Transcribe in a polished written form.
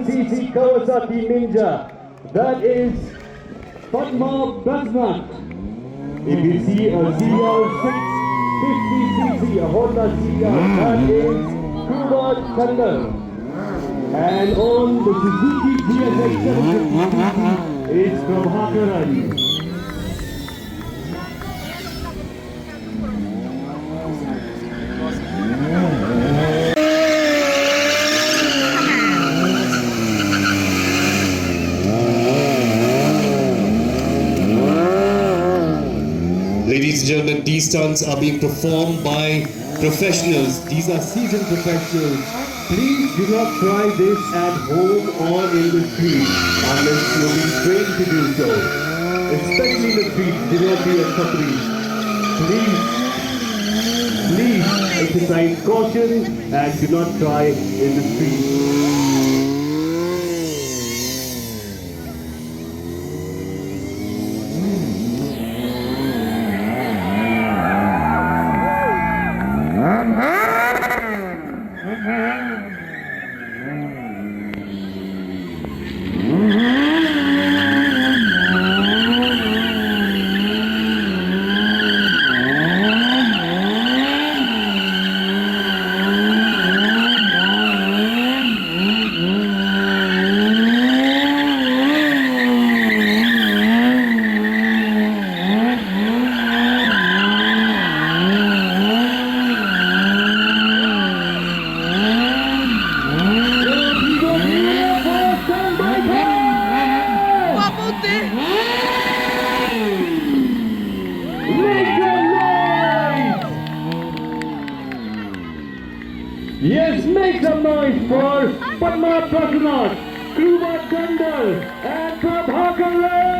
1cc Kawasaki Ninja. That is Padma Basmat. If you see a CR 650cc, a Honda CR, that is Kubat Kandar. And on the Suzuki GSX 750cc is from Hakarani. Ladies and gentlemen, these stunts are being performed by professionals. These are seasoned professionals. Please do not try this at home or in the street unless you're being trained to do so. Especially in the street, do not be a company. Please exercise caution and do not try in the street. Yes, make some noise for Padma Prasad, Kubat Kandar, and Prabhakaran!